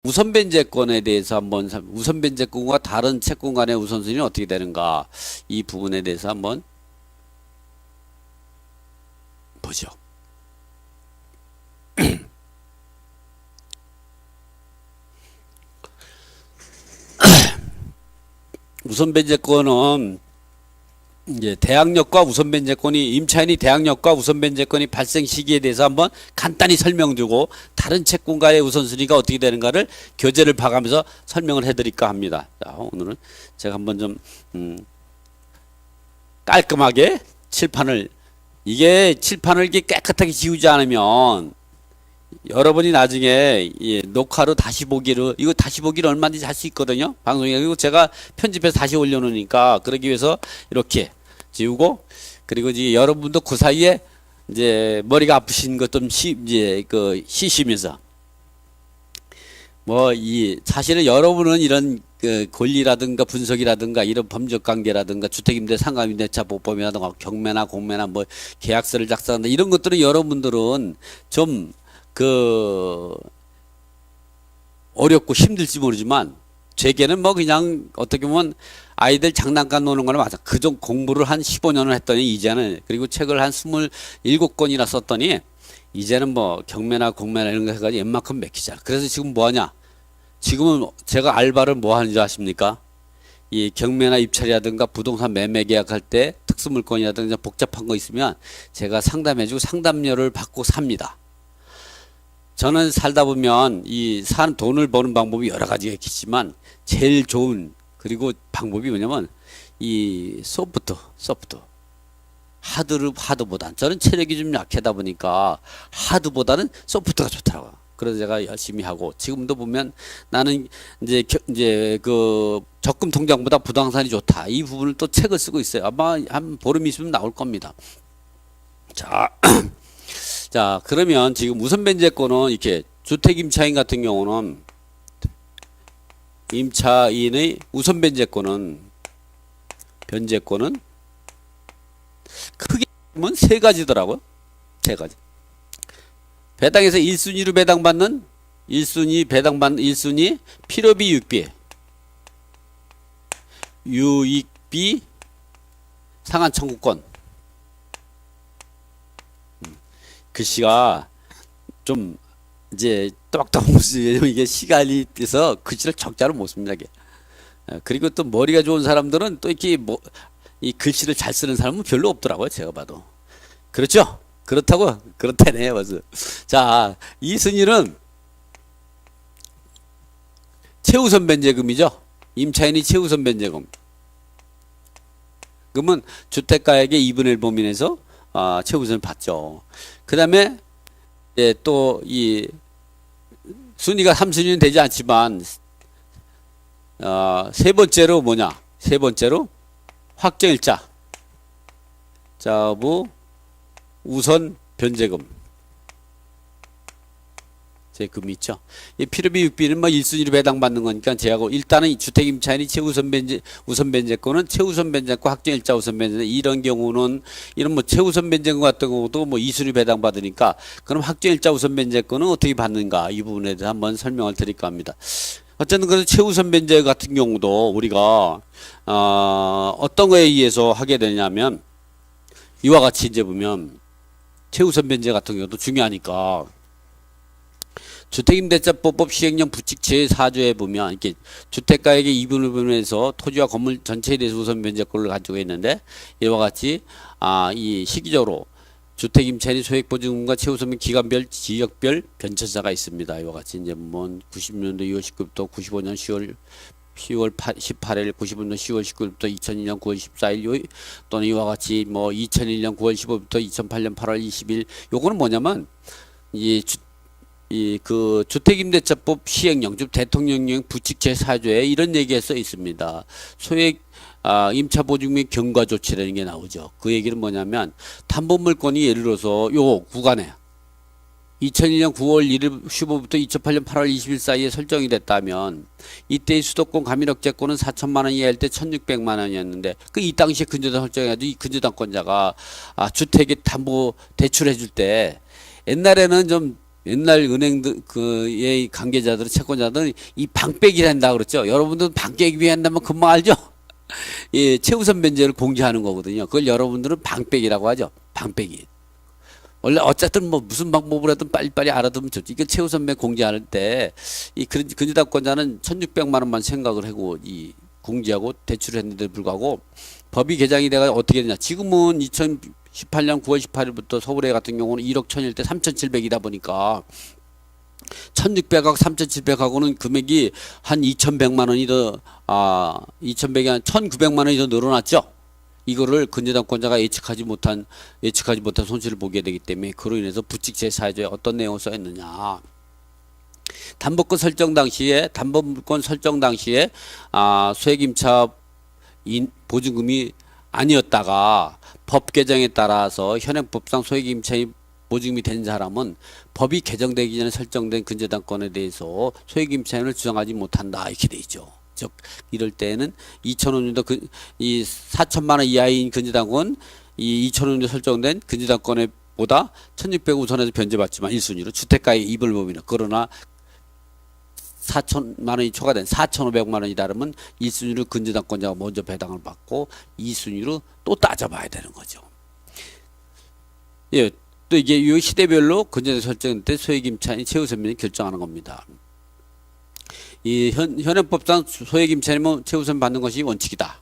우선 변제권에 대해서 한번 우선 변제권과 다른 채권 간의 우선순위는 어떻게 되는가 이 부분에 대해서 한번 보죠. 우선 변제권은 이제 대항력과 우선 변제권이 임차인이 대항력과 우선 변제권이 발생 시기에 대해서 한번 간단히 설명드리고 다른 채권과의 우선순위가 어떻게 되는가를 교재를 봐가면서 설명을 해드릴까 합니다. 자, 오늘은 제가 한번 좀 깔끔하게 칠판을 이게 칠판을 이렇게 깨끗하게 지우지 않으면 여러분이 나중에 녹화로 다시 보기를 이거 다시 보기를 얼마든지 할 수 있거든요. 방송에 그리고 제가 편집해서 다시 올려놓으니까 그러기 위해서 이렇게 지우고 그리고 이제 여러분도 그 사이에 이제 머리가 아프신 것 좀 이제 그 쉬시면서 뭐 사실은 여러분은 이런 그 권리라든가 분석이라든가 이런 법적 관계라든가 주택임대 상가임대차 보법이라든가 경매나 공매나 뭐 계약서를 작성한다 이런 것들은 여러분들은 좀 그 어렵고 힘들지 모르지만 제게는 뭐 그냥 어떻게 보면 아이들 장난감 노는 거는 맞아. 그정 공부를 한 15년을 했더니 이제는 그리고 책을 한 27권이나 썼더니 이제는 뭐 경매나 공매나 이런 거 해가지고 웬만큼 맥히잖아. 그래서 지금 뭐 하냐? 지금은 제가 알바를 뭐 하는지 아십니까? 이 경매나 입찰이라든가 부동산 매매 계약할 때 특수물건이라든가 복잡한 거 있으면 제가 상담해주고 상담료를 받고 삽니다. 저는 살다 보면 산 돈을 버는 방법이 여러 가지가 있겠지만 제일 좋은 그리고 방법이 뭐냐면 이 소프트 하드보단 저는 체력이 좀 약하다 보니까 하드보다는 소프트가 좋더라고요. 그래서 제가 열심히 하고 지금도 보면 나는 이제 그 적금 통장보다 부동산이 좋다. 이 부분을 또 책을 쓰고 있어요. 아마 한 보름 있으면 나올 겁니다. 자. 자, 그러면 지금 우선 변제권은 이렇게 주택 임차인 같은 경우는 임차인의 우선 변제권은 크게 보면 세 가지더라고요. 세 가지. 배당에서 1순위로 배당받는 1순위 필요비 유익비 상한 청구권. 글씨가 좀 이제 또박또박 못 쓰죠. 이게 시간이 돼서 글씨를 적자로 못 씁니다. 이게. 그리고 또 머리가 좋은 사람들은 또 이렇게 이 글씨를 잘 쓰는 사람은 별로 없더라고요. 제가 봐도. 그렇죠? 그렇다네요. 벌써. 자, 이 순위는 최우선 변제금이죠. 임차인이 최우선 변제금. 그러면 주택가액의 2분의 1 범위내에서 최우선을 받죠. 그 다음에 또 이 순위가 3순위는 되지 않지만 세 번째로 뭐냐? 세 번째로 확정일자 자부 우선 변제금 금이 있죠. 이 필요비 유익비는 뭐 1순위로 배당받는 거니까 제하고 일단은 주택 임차인이 우선 변제권은 최우선 변제권 확정일자 우선 변제 이런 경우는 이런 뭐 최우선 변제권 같은 경우도 뭐 2순위 배당받으니까 그럼 확정일자 우선 변제권은 어떻게 받는가 이 부분에 대해서 한번 설명을 드릴까 합니다. 어쨌든 그래서 최우선 변제 같은 경우도 우리가 어떤 거에 의해서 하게 되냐면 이와 같이 이제 보면 최우선 변제 같은 경우도 중요하니까 주택임대차법 시행령 부칙 제4조에 보면 이렇게 주택가액의 2분의 1에서 토지와 건물 전체에 대해서 우선 변제권을 가지고 있는데 이와 같이 이 시기적으로 주택임차인이 소액보증금과 최우선 기간별 지역별 변천사가 있습니다. 이와 같이 이제 뭐 90년도 2월 19일부터 95년 10월 18일, 95년 10월 19일부터 2002년 9월 14일 또는 이와 같이 뭐 2001년 9월 15일부터 2008년 8월 20일 요거는 뭐냐면 그 주택임대차법 시행령, 즉 대통령령 부칙 제4조에 이런 얘기가 써 있습니다. 소액 임차보증 및 경과조치라는 게 나오죠. 그 얘기는 뭐냐면 담보물건이 예를 들어서 요 구간에 2001년 9월 1일 15부터 2008년 8월 20일 사이에 설정이 됐다면 이때의 수도권 가민억제권은 4천만 원 이하일 때 1,600만 원이었는데 이 당시에 근저당 설정해가지고 이 근저당권자가 주택에 담보 대출해 줄 때 옛날에는 좀 옛날 은행들 그의 관계자들은 채권자들은 이 방빼기 한다 그랬죠. 여러분들은 방빼기 한다면 금방 알죠. 예, 최우선 변제를 공개하는 거거든요. 그걸 여러분들은 방빼기라고 하죠. 방빼기. 원래 어쨌든 뭐 무슨 방법으로 하든 빨리빨리 알아두면 좋지. 이게 최우선 변제 공개할 때 이 근저당권자는 1,600만 원만 생각을 하고 이 공제하고 대출을 했는데 불구하고 법이 개정이 돼가 어떻게 되냐. 지금은 2018년 9월 18일부터 서울에 같은 경우는 1억 1,000일 때 3,700이다 보니까 1,600하고 3,700하고는 금액이 한 2,100만 원이 더, 2,100이 한 1,900만 원이 더 늘어났죠. 이거를 근저당권자가 예측하지 못한 손실을 보게 되기 때문에 그로 인해서 부칙제 사유에 어떤 내용을 써 있느냐. 담보권 설정 당시에 소액임차 보증금이 아니었다가 법 개정에 따라서 현행법상 소액임차의 보증금이 된 사람은 법이 개정되기 전에 설정된 근저당권에 대해서 소액임차인을 주장하지 못한다 이렇게 돼 있죠. 즉 이럴 때는 2,000원도 이 4천만 원 이하인 근저당권 이 2,000원도 설정된 근저당권에 보다 1,600 우선해서 변제받지만 1순위로 주택가의 이불법이나 그러나 4천만 원이 초과된 4,500만 원이 다르면 1순위로 근저당권자가 먼저 배당을 받고 2순위로 또 따져봐야 되는 거죠. 예, 또 이게 이 시대별로 근저당 설정 때 소액임차인 최우선면이 결정하는 겁니다. 이 현행법상 소액임차인은 최우선 받는 것이 원칙이다.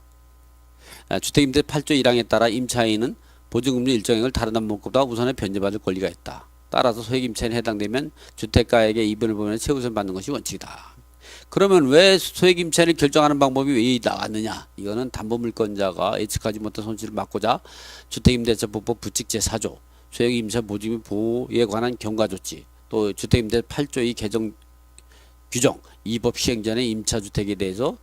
주택임대 8조 1항에 따라 임차인은 보증금리 일정액을 다른 담보권보다 우선에 변제받을 권리가 있다. 따라서 소액임차인에 해당되면 주택가에게 이변을 보면 최우선 받는 것이 원칙이다. 그러면 왜 소액임차인을 결정하는 방법이 왜 나왔느냐? 이거는 담보물권자가 예측하지 못한 손실을 막고자 주택임대차법법 부칙 제4조 소액임차 보증금 보호에 관한 경과조치 또 주택임대 8조 2 개정 규정 이 법 시행 전에 임차주택에 대해서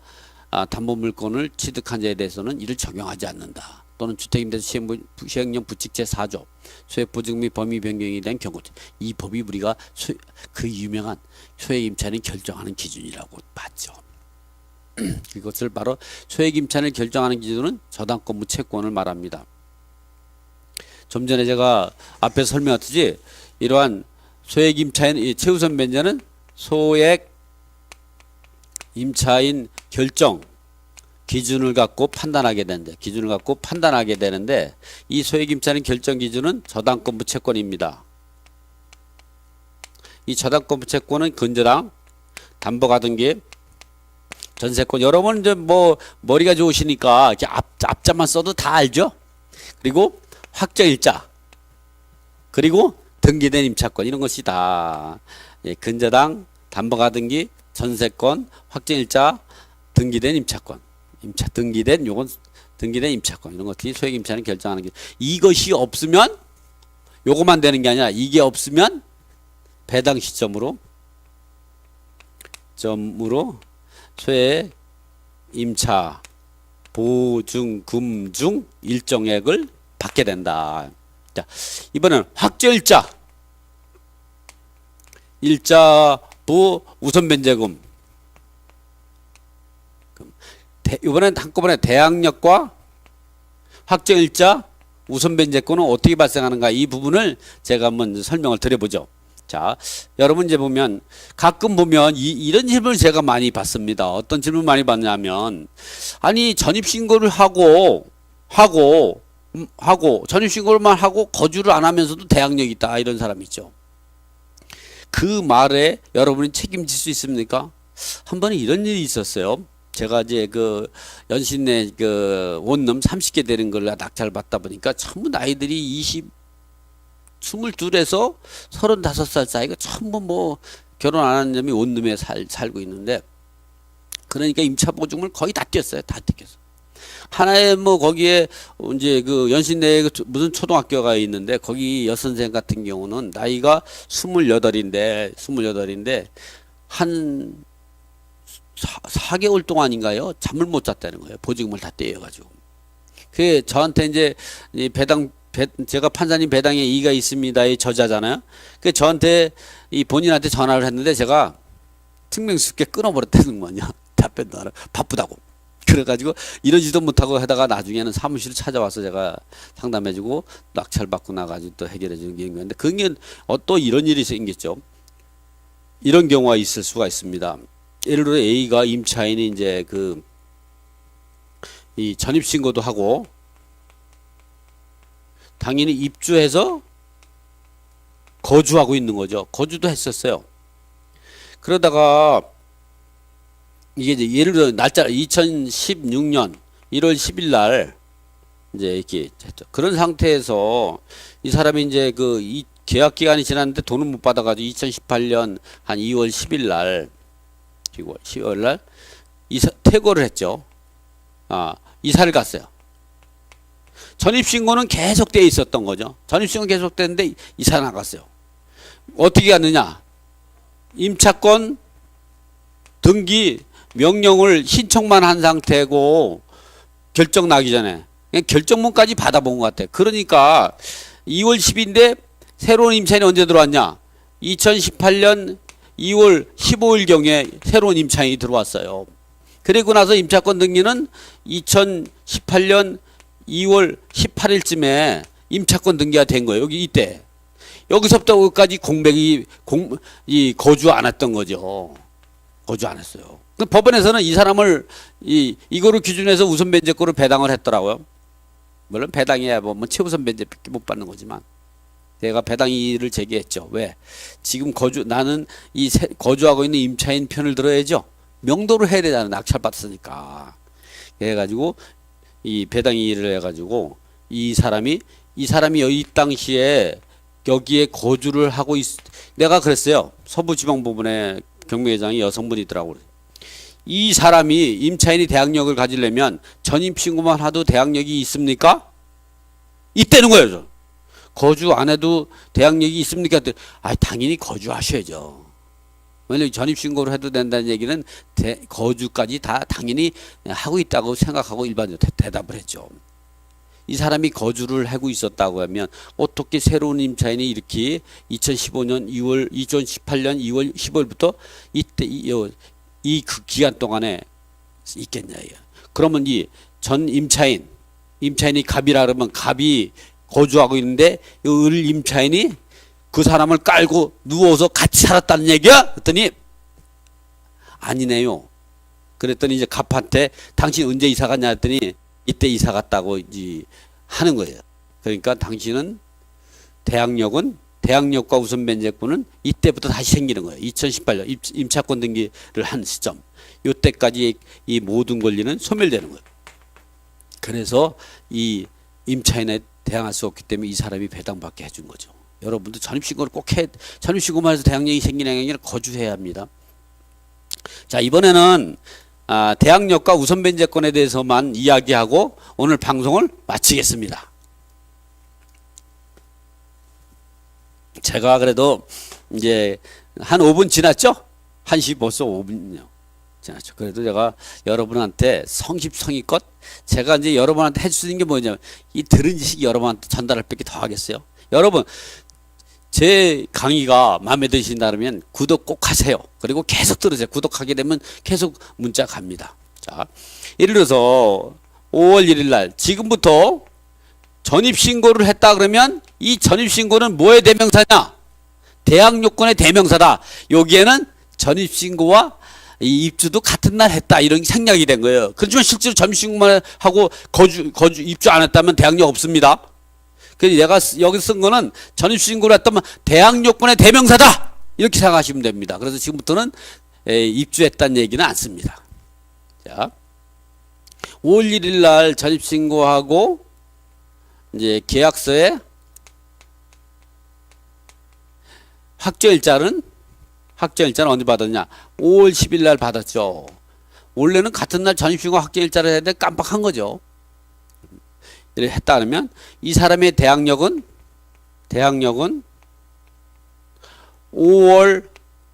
담보물권을 취득한 자에 대해서는 이를 적용하지 않는다. 또는 주택임대차 시행령 부칙 제4조 소액보증금 및 범위 변경에 대한 경고 이 법이 우리가 그 유명한 소액임차인을 결정하는 기준이라고 봤죠. 이것을 바로 소액임차인을 결정하는 기준은 저당권 무채권을 말합니다. 좀 전에 제가 앞에 설명했듯이 이러한 소액임차인 최우선 변제는 소액임차인 결정 기준을 갖고 판단하게 되는데 이 소액임차인 결정 기준은 저당권 무채권입니다. 이 저당권 무채권은 근저당, 담보가등기, 전세권 여러분 이제 뭐 머리가 좋으시니까 이렇게 앞자만 써도 다 알죠? 그리고 확정일자 그리고 등기된 임차권 이런 것이 다 근저당, 담보가등기, 전세권, 확정일자, 등기된 임차권 등기된 임차권 이런 것들이 소액임차인을 결정하는 게 이것이 없으면 요것만 되는 게 아니라 이게 없으면 배당 시점으로 소액임차 보증금 중 일정액을 받게 된다. 자, 이번엔 일자부 우선변제금 이번엔 한꺼번에 대항력과 확정일자 우선변제권은 어떻게 발생하는가 이 부분을 제가 한번 설명을 드려보죠. 자, 여러분 이제 보면 가끔 보면 이런 질문을 제가 많이 받습니다. 어떤 질문 많이 받냐면 아니 전입신고를 하고 전입신고만 하고 거주를 안 하면서도 대항력이 있다 이런 사람이 있죠. 그 말에 여러분이 책임질 수 있습니까? 한 번에 이런 일이 있었어요. 제가 이제 그 연신내 그 원룸 30개 되는 걸 낙찰 받다 보니까 전부 나이들이 22에서 35살 사이가 전부 뭐 결혼 안 하는 놈이 원룸에 살고 있는데 그러니까 임차 보증을 거의 다 띄었어요. 하나에 뭐 거기에 이제 그 연신내에 무슨 초등학교가 있는데 거기 여선생 같은 경우는 나이가 28인데 한 4개월 동안인가요? 잠을 못 잤다는 거예요. 보증금을 다 떼어가지고. 그게 저한테 이제 이 제가 판사님 배당에 이의가 있습니다의 저자잖아요. 그 저한테 이 본인한테 전화를 했는데 제가 특명스럽게 끊어버렸다는 거냐. 답변도 안 하고 바쁘다고. 그래가지고 이러지도 못하고 하다가 나중에는 사무실을 찾아와서 제가 상담해주고 낙찰 받고 나가지고 또 해결해주는 게 있는데 그게 또 이런 일이 생겼죠. 이런 경우가 있을 수가 있습니다. 예를 들어 A가 임차인이 이제 이 전입신고도 하고 당연히 입주해서 거주하고 있는 거죠. 거주도 했었어요. 그러다가 이게 이제 예를 들어 날짜 2016년 1월 10일 날 이제 이렇게 했죠. 그런 상태에서 이 사람이 이제 이 계약 기간이 지났는데 돈을 못 받아가지고 2018년 한 2월 10일 날 10월 날 퇴거를 했죠. 이사를 갔어요. 전입신고는 계속되어 있었던 거죠. 전입신고는 계속됐는데 이사 나갔어요. 어떻게 갔느냐? 임차권 등기 명령을 신청만 한 상태고 결정 나기 전에 그냥 결정문까지 받아본 것 같아요. 그러니까 2월 10일인데 새로운 임차인이 언제 들어왔냐? 2018년 2월 15일경에 새로운 임차인이 들어왔어요. 그리고 나서 임차권 등기는 2018년 2월 18일쯤에 임차권 등기가 된 거예요. 이때. 여기서부터 여기까지 거주 안 했던 거죠. 거주 안 했어요. 법원에서는 이 사람을 이거를 기준해서 우선 변제권을 배당을 했더라고요. 물론 배당해야 뭐 최우선 변제밖에 못 받는 거지만 내가 배당 이의를 제기했죠. 왜? 지금 나는 거주하고 있는 임차인 편을 들어야죠. 명도를 해야 되잖아. 낙찰받았으니까. 해가지고 이 배당 이의를 해가지고 이 사람이 이 당시에 여기에 거주를 하고 내가 그랬어요. 서부지방법원의 경매회장이 여성분이더라고요. 이 사람이 임차인이 대항력을 가지려면 전입신고만 하도 대항력이 있습니까? 있다는 거예요. 거주 안 해도 대항력이 있습니까? 당연히 거주하셔야죠. 왜냐면 전입신고를 해도 된다는 얘기는 거주까지 다 당연히 하고 있다고 생각하고 일반적으로 대답을 했죠. 이 사람이 거주를 하고 있었다고 하면 어떻게 새로운 임차인이 이렇게 2018년 2월 15일부터 이때 그 기간 동안에 있겠냐. 그러면 이 전 임차인이 갑이라 그러면 갑이 거주하고 있는데 을 임차인이 그 사람을 깔고 누워서 같이 살았다는 얘기야? 그랬더니 아니네요. 그랬더니 이제 갑한테 당신 언제 이사 갔냐 했더니 이때 이사 갔다고 하는 거예요. 그러니까 당신은 대항력과 우선 변제권은 이때부터 다시 생기는 거예요. 2018년 임차권 등기를 한 시점. 이때까지 이 모든 권리는 소멸되는 거예요. 그래서 이 임차인에 대항할 수 없기 때문에 이 사람이 배당받게 해준 거죠. 여러분도 전입신고를 전입신고만 해서 대항력이 생기는 게 아니라 거주해야 합니다. 자, 이번에는 대항력과 우선 변제권에 대해서만 이야기하고 오늘 방송을 마치겠습니다. 제가 그래도 이제 한 5분 지났죠? 1시 벌써 5분이요. 지났죠. 그래도 제가 여러분한테 성심성의껏 제가 이제 여러분한테 할 수 있는 게 뭐냐면 이 들은 지식 여러분한테 전달할 밖에 더 하겠어요. 여러분 제 강의가 마음에 드신다면 구독 꼭 하세요. 그리고 계속 들으세요. 구독하게 되면 계속 문자 갑니다. 자, 예를 들어서 5월 1일 날 지금부터 전입신고를 했다 그러면 이 전입신고는 뭐의 대명사냐? 대항요건의 대명사다. 여기에는 전입신고와 이 입주도 같은 날 했다. 이런 게 생략이 된 거예요. 그렇지만 실제로 전입신고만 하고 입주 안 했다면 대항력 없습니다. 그래서 내가 여기 쓴 거는 전입신고를 했다면 대항요건의 대명사다. 이렇게 생각하시면 됩니다. 그래서 지금부터는 입주했다는 얘기는 안 씁니다. 자, 5월 1일 날 전입신고하고 이제 계약서에 확정일자는 언제 받았냐? 5월 10일 날 받았죠. 원래는 같은 날 전입신고 확정일자를 해야 돼 깜빡한 거죠. 이렇게 했다 그러면 이 사람의 대항력은 5월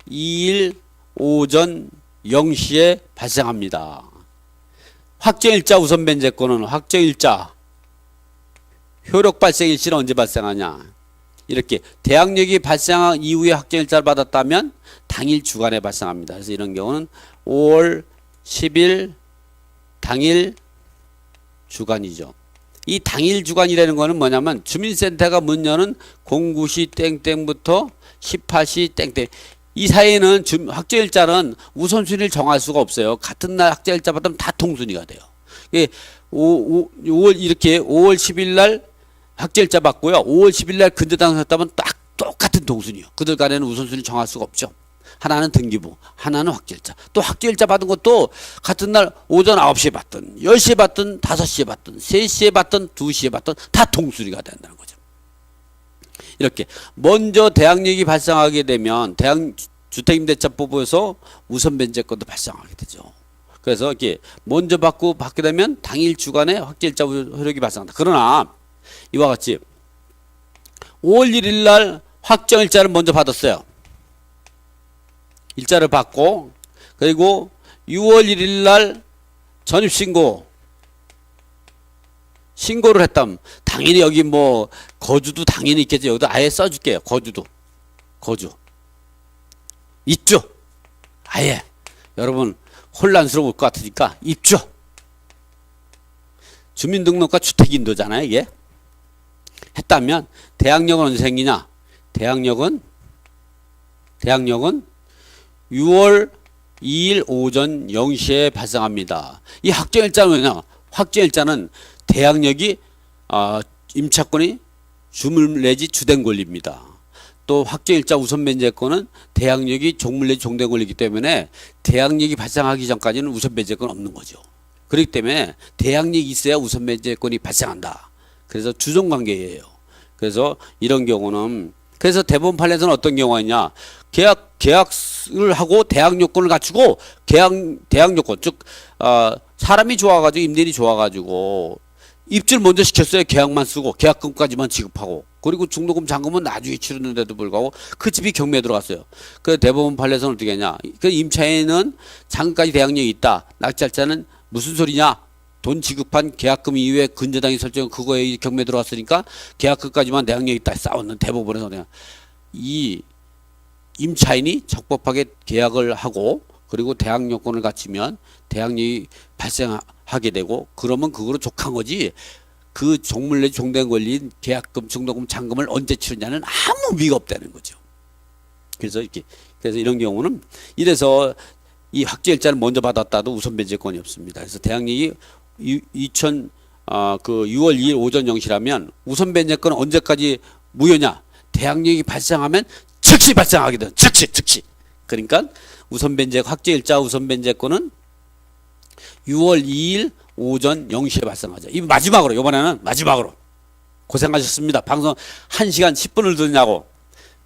2일 오전 0시에 발생합니다. 확정일자 우선 변제권은 확정일자 효력 발생일시는 언제 발생하냐? 이렇게 대항력이 발생한 이후에 확정일자를 받았다면 당일 주간에 발생합니다. 그래서 이런 경우는 5월 10일 당일 주간이죠. 이 당일 주간이라는 거는 뭐냐면 주민센터가 문 여는 09시 땡땡부터 18시 땡땡 이 사이에는 확정일자는 우선순위를 정할 수가 없어요. 같은 날 확정일자 받으면 다 통순위가 돼요. 5월 이렇게 5월 10일 날 확정일자 받고요. 5월 10일 날 근저당했다면 딱 똑같은 통순위요. 그들 간에는 우선순위 정할 수가 없죠. 하나는 등기부, 하나는 확정일자. 또 확정일자 받은 것도 같은 날 오전 9시에 받든 10시에 받든 5시에 받든 3시에 받든 2시에 받든 다 통순위가 된다는 거죠. 이렇게 먼저 대항력이 발생하게 되면 주택임대차법에서 우선 변제권도 발생하게 되죠. 그래서 이렇게 먼저 받게 되면 당일 주간에 확정일자 효력이 발생한다. 그러나 이와 같이 5월 1일 날 확정일자를 먼저 받았어요. 일자를 받고 그리고 6월 1일 날 신고를 했다면 당연히 여기 뭐 거주도 당연히 있겠죠. 여기도 아예 써줄게요. 거주 있죠. 아예 여러분 혼란스러울 것 같으니까 입주 주민등록과 주택인도잖아요. 이게 했다면 대항력은 언제 생기냐? 대항력은 6월 2일 오전 0시에 발생합니다. 이 확정일자는 뭐냐? 확정일자는 대항력이 임차권이 주물 내지 주된 권리입니다. 또 확정일자 우선 변제권은 대항력이 종물 내지 종된 권리이기 때문에 대항력이 발생하기 전까지는 우선 변제권 없는 거죠. 그렇기 때문에 대항력이 있어야 우선 변제권이 발생한다. 그래서 주종관계예요. 그래서 이런 경우는 그래서 대법원 판례에서는 어떤 경우가 있냐? 계약을 하고 대항 요건을 갖추고 대항 요건 즉 사람이 좋아가지고 임대인이 좋아가지고 입주를 먼저 시켰어요. 계약만 쓰고 계약금까지만 지급하고 그리고 중도금 잔금은 나중에 치르는데도 불구하고 그 집이 경매에 들어갔어요. 그 대법원 판례에서는 어떻게 했냐? 그 임차인은 잔금까지 대항력이 있다. 낙찰자는 무슨 소리냐? 돈 지급한 계약금 이후에 근저당이 설정 그거에 경매 들어왔으니까 계약금까지만 대항력이 있다. 싸웠는 대법원에서 그냥 이 임차인이 적법하게 계약을 하고 그리고 대항 요건을 갖추면 대항력이 발생하게 되고 그러면 그거로 족한 거지 그 종물 내지 종된 권리인 계약금, 중도금, 잔금을 언제 치르냐는 아무 의미가 없다는 거죠. 그래서 이런 경우는 이래서 이 확정일자를 먼저 받았다도 우선 변제권이 없습니다. 그래서 대항력이 6월 2일 오전 0시라면 우선 변제권은 언제까지 무효냐? 대항력이 발생하면 즉시 발생하게 돼. 즉시. 그러니까 우선 변제 확정일자 우선 변제권은 6월 2일 오전 0시에 발생하죠. 이 마지막으로 이번에는 마지막으로 고생하셨습니다. 방송 1시간 10분을 듣냐고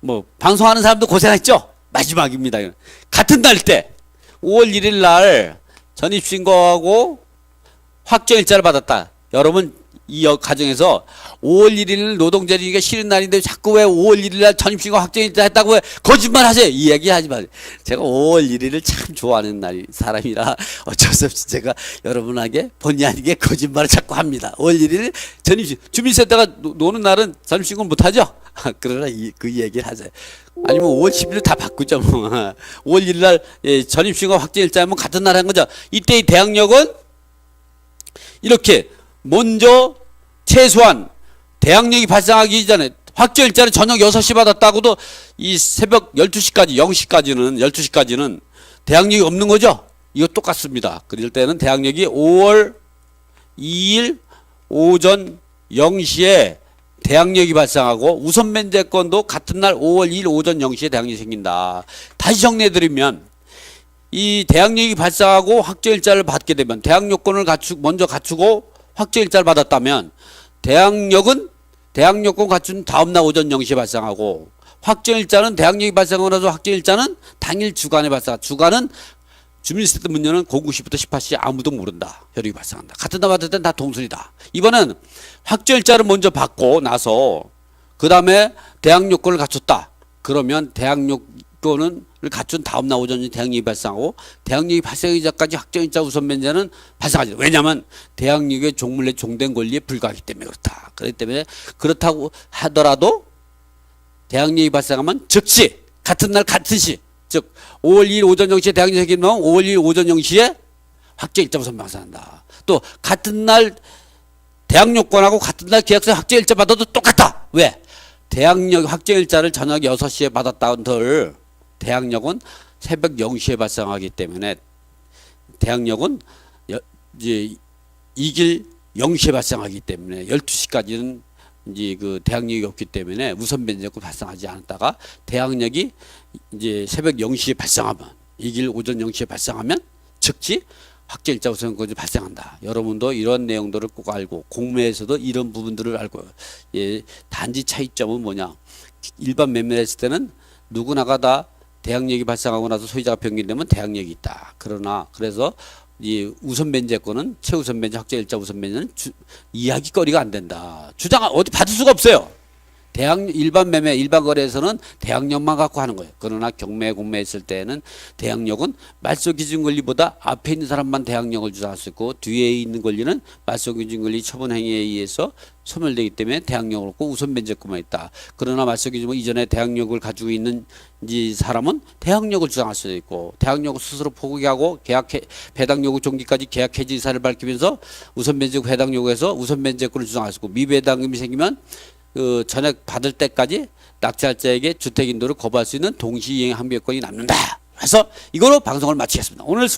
뭐 방송하는 사람도 고생했죠. 마지막입니다. 같은 날 때 5월 1일 날 전입신고하고 확정일자를 받았다. 여러분 이 가정에서 5월 1일 노동절이니까 쉬는 날인데 자꾸 왜 5월 1일 날 전입신고 확정일자 했다고 왜 거짓말 하세요? 이 얘기 하지 마세요. 제가 5월 1일을 참 좋아하는 사람이라 어쩔 수 없이 제가 여러분에게 본의 아니게 거짓말을 자꾸 합니다. 5월 1일 주민센터가 노는 날은 전입신고를 못하죠? 그러나 그 얘기를 하세요. 아니면 5월 10일 다 바꾸죠. 뭐. 5월 1일 날 전입신고 확정일자면 같은 날 한 거죠. 이때의 대항력은 이렇게 먼저 최소한 대항력이 발생하기 전에 확정일자는 저녁 6시 받았다고도 이 새벽 12시까지 12시까지는 대항력이 없는 거죠. 이거 똑같습니다. 그럴 때는 대항력이 5월 2일 오전 0시에 대항력이 발생하고 우선 변제권도 같은 날 5월 2일 오전 0시에 대항력이 생긴다. 다시 정리해드리면 이 대항력이 발생하고 확정일자를 받게 되면 대항 요건을 먼저 갖추고 확정일자를 받았다면 대항 요건 갖춘 다음날 오전 0시에 발생하고 확정일자는 대항력이 발생하고 나서 확정일자는 당일 주간에 발생한다. 주간은 주민센터 문 여는 09시부터 18시 아무도 모른다. 효력이 발생한다. 같은 날 받을 땐 다 동순이다. 이번엔 확정일자를 먼저 받고 나서 그 다음에 대항 요건을 갖췄다. 그러면 대항 요건을 갖춘 다음날 오전에 대항력이 발생하고 대항력이 발생하기 전까지 확정일자 우선 변제는 발생하지. 왜냐하면 대항력의 종물 내 종된 권리에 불과하기 때문에 그렇다. 그렇기 때문에 그렇다고 하더라도 대항력이 발생하면 즉시 같은 날 같은 시 즉 5월 2일 오전 0시에 대항력이 생기면 5월 2일 오전 0시에 확정일자 우선 발생한다. 또 같은 날 대항 요건하고 같은 날 계약서 확정일자 받아도 똑같다. 왜? 대항력 확정일자를 저녁 6시에 받았다 한들 대항력은 새벽 0시에 발생하기 때문에 대항력은 이제 이길 0시에 발생하기 때문에 12시까지는 이제 그 대항력이 없기 때문에 우선 변제권 발생하지 않았다가 대항력이 이제 새벽 0시에 발생하면 이길 오전 0시에 발생하면 즉시 확정일자 우선권이 발생한다. 여러분도 이런 내용들을 꼭 알고 공매에서도 이런 부분들을 알고 예, 단지 차이점은 뭐냐? 일반 매매를 했을 때는 누구나가 다 대항력이 발생하고 나서 소유자가 변경되면 대항력이 있다. 그러나 그래서 이 우선 변제권은 최우선 변제, 확정일자 우선 변제는 이야기거리가 안 된다. 주장 어디 받을 수가 없어요. 일반 매매, 일반 거래에서는 대항력만 갖고 하는 거예요. 그러나 경매, 공매 했을 때는 대항력은 말소 기준 권리보다 앞에 있는 사람만 대항력을 주장할 수 있고 뒤에 있는 권리는 말소 기준 권리 처분 행위에 의해서 소멸되기 때문에 대항력을 얻고 우선 변제권만 있다. 그러나 말소 기준 이전에 대항력을 가지고 있는 이 사람은 대항력을 주장할 수도 있고 대항력을 스스로 포기하고 배당 요구 종기까지 계약 해지 의사를 밝히면서 우선 변제 배당 요구해서 우선 변제권을 주장할 수 있고 미배당금이 생기면 그 전액 받을 때까지 낙찰자에게 주택인도를 거부할 수 있는 동시이행 항변권이 남는다. 그래서 이거로 방송을 마치겠습니다. 오늘